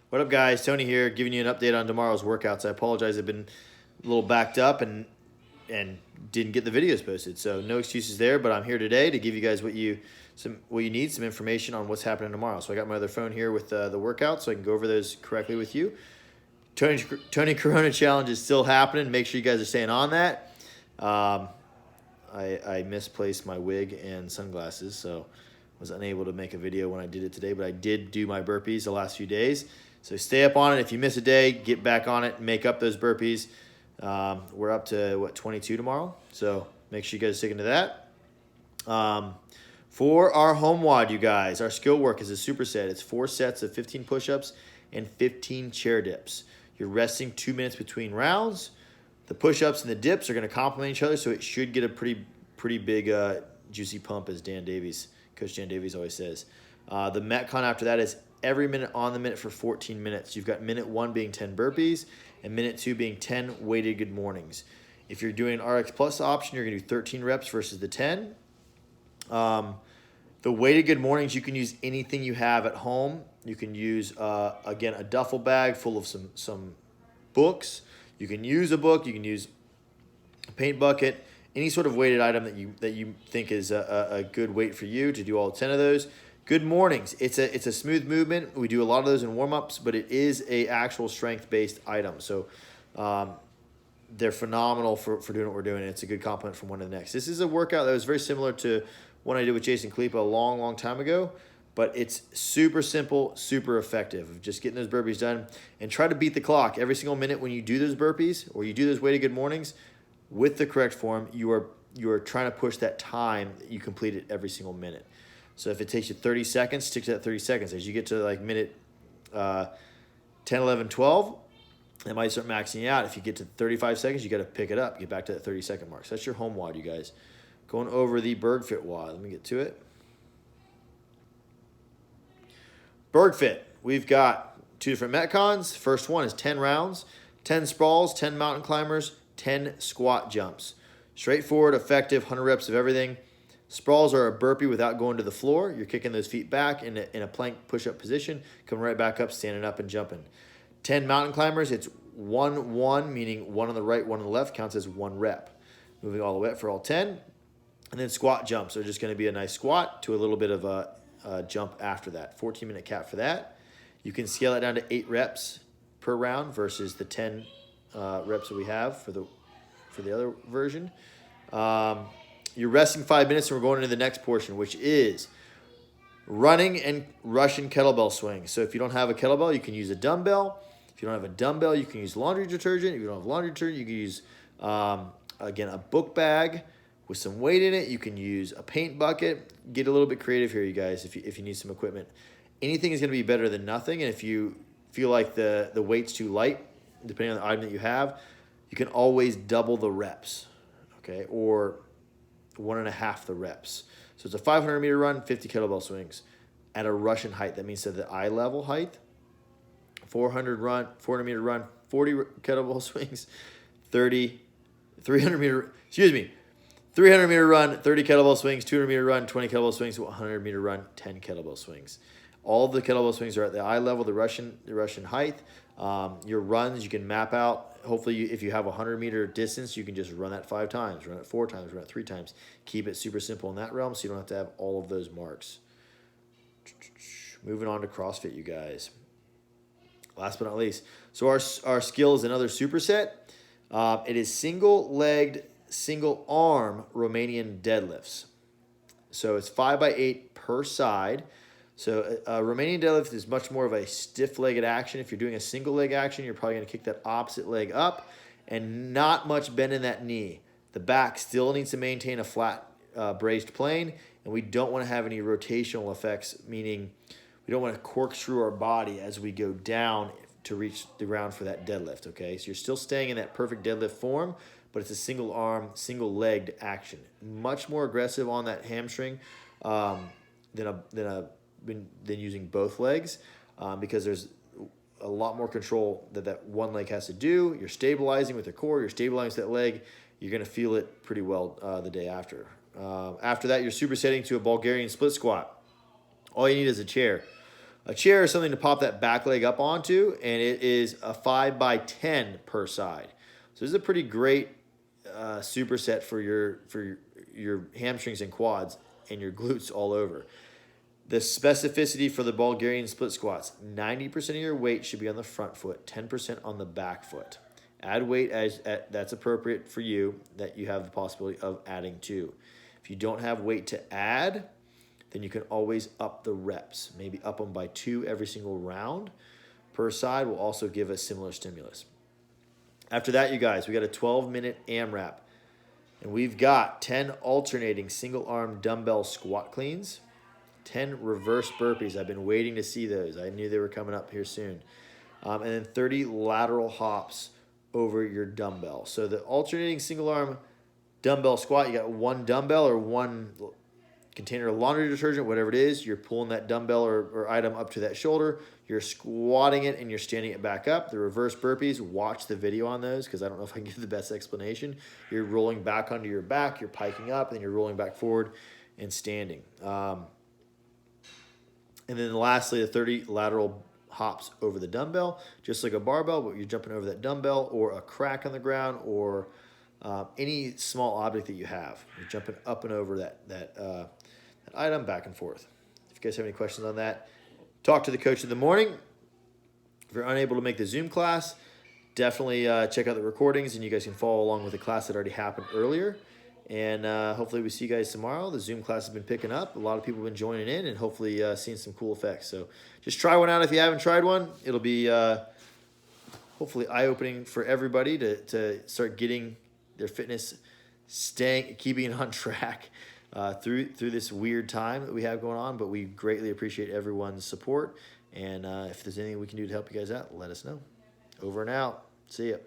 What up, guys? Tony here, giving you an update on tomorrow's workouts. I apologize, I've been a little backed up and didn't get the videos posted, so no excuses there. But I'm here today to give you guys what you need, some information on what's happening tomorrow. So I got my other phone here with the workouts, so I can go over those correctly with you. Tony Corona Challenge is still happening. Make sure you guys are staying on that. I misplaced my wig and sunglasses, so was unable to make a video when I did it today, but I did do my burpees the last few days. So stay up on it. If you miss a day, get back on it, make up those burpees. We're up to, 22 tomorrow? So make sure you guys are sticking to that. For our home WOD, you guys, our skill work is a superset. It's 4 sets of 15 push-ups and 15 chair dips. You're resting 2 minutes between rounds. The push-ups and the dips are going to complement each other, so it should get a pretty big juicy pump, as Coach Dan Davies always says. The Metcon after that is every minute on the minute for 14 minutes. You've got minute 1 being 10 burpees and minute 2 being 10 weighted good mornings. If you're doing RX Plus option, you're going to do 13 reps versus the 10. The weighted good mornings, you can use anything you have at home. You can use, again, a duffel bag full of some books. You can use a book. You can use a paint bucket. Any sort of weighted item that you think is a good weight for you to do all 10 of those. Good mornings. It's a smooth movement. We do a lot of those in warm-ups, but it is a actual strength-based item. So they're phenomenal for doing what we're doing. It's a good compliment from one to the next. This is a workout that was very similar to one I did with Jason Kalipa a long time ago, but it's super simple, super effective of just getting those burpees done. And try to beat the clock every single minute when you do those burpees or you do those weighted good mornings with the correct form. You are trying to push that time that you complete it every single minute. So if it takes you 30 seconds, stick to that 30 seconds. As you get to like minute 10, 11, 12, it might start maxing you out. If you get to 35 seconds, you got to pick it up, get back to that 30-second mark. So that's your home WOD, you guys. Going over the burgfit WOD. Let me get to it. Burgfit. We've got 2 different Metcons. First one is 10 rounds, 10 sprawls, 10 mountain climbers, 10 squat jumps. Straightforward, effective, 100 reps of everything. Sprawls are a burpee without going to the floor. You're kicking those feet back in a plank push-up position, coming right back up, standing up and jumping. 10 mountain climbers, it's 1-1, meaning 1 on the right, 1 on the left, counts as 1 rep. Moving all the way up for all 10. And then squat jumps are just going to be a nice squat to a little bit of a jump after that. 14-minute cap for that. You can scale it down to 8 reps per round versus the 10 reps that we have for the other version. You're resting 5 minutes, and we're going into the next portion, which is running and Russian kettlebell swings. So if you don't have a kettlebell, you can use a dumbbell. If you don't have a dumbbell, you can use laundry detergent. If you don't have laundry detergent, you can use, again, a book bag with some weight in it. You can use a paint bucket. Get a little bit creative here, you guys, if you need some equipment. Anything is going to be better than nothing, and if you feel like the weight's too light, depending on the item that you have, you can always double the reps, okay, or 1.5 the reps. So it's a 500-meter run, 50 kettlebell swings at a Russian height. That means at the eye level height. 400-meter run, 40 kettlebell swings, 300-meter run, 30 kettlebell swings, 200-meter run, 20 kettlebell swings, 100-meter run, 10 kettlebell swings. All of the kettlebell swings are at the eye level, the Russian height. Your runs, you can map out. Hopefully, if you have a 100-meter distance, you can just run that 5 times, run it 4 times, run it 3 times. Keep it super simple in that realm so you don't have to have all of those marks. Moving on to CrossFit, you guys. Last but not least. So our skill is another superset. It is single-legged, single-arm Romanian deadlifts. So it's 5x8 per side. So Romanian deadlift is much more of a stiff-legged action. If you're doing a single-leg action, you're probably going to kick that opposite leg up and not much bend in that knee. The back still needs to maintain a flat, braced plane, and we don't want to have any rotational effects, meaning we don't want to corkscrew our body as we go down to reach the ground for that deadlift, okay? So you're still staying in that perfect deadlift form, but it's a single-arm, single-legged action. Much more aggressive on that hamstring than using both legs because there's a lot more control that one leg has to do. You're stabilizing with the core. You're stabilizing that leg. You're going to feel it pretty well the day after. After that, you're supersetting to a Bulgarian split squat. All you need is a chair. A chair is something to pop that back leg up onto, and it is a 5x10 per side. So this is a pretty great superset for your hamstrings and quads and your glutes all over. The specificity for the Bulgarian split squats: 90% of your weight should be on the front foot, 10% on the back foot. Add weight as that's appropriate for you, that you have the possibility of adding to. If you don't have weight to add, then you can always up the reps. Maybe up them by 2 every single round per side will also give a similar stimulus. After that, you guys, we got a 12-minute AMRAP. And we've got 10 alternating single-arm dumbbell squat cleans, 10 reverse burpees. I've been waiting to see those. I knew they were coming up here soon. And then 30 lateral hops over your dumbbell. So the alternating single-arm dumbbell squat, you got one dumbbell or one container of laundry detergent, whatever it is. You're pulling that dumbbell or item up to that shoulder. You're squatting it and you're standing it back up. The reverse burpees, watch the video on those because I don't know if I can give the best explanation. You're rolling back onto your back, you're piking up, and then you're rolling back forward and standing. And then lastly, the 30 lateral hops over the dumbbell, just like a barbell, but you're jumping over that dumbbell or a crack on the ground or any small object that you have. You're jumping up and over that item, back and forth. If you guys have any questions on that, talk to the coach in the morning. If you're unable to make the Zoom class, definitely check out the recordings, and you guys can follow along with the class that already happened earlier. And hopefully we see you guys tomorrow. The Zoom class has been picking up. A lot of people have been joining in and hopefully seeing some cool effects. So just try one out if you haven't tried one. It'll be hopefully eye-opening for everybody to start getting their fitness, keeping it on track through this weird time that we have going on. But we greatly appreciate everyone's support. And if there's anything we can do to help you guys out, let us know. Over and out. See ya.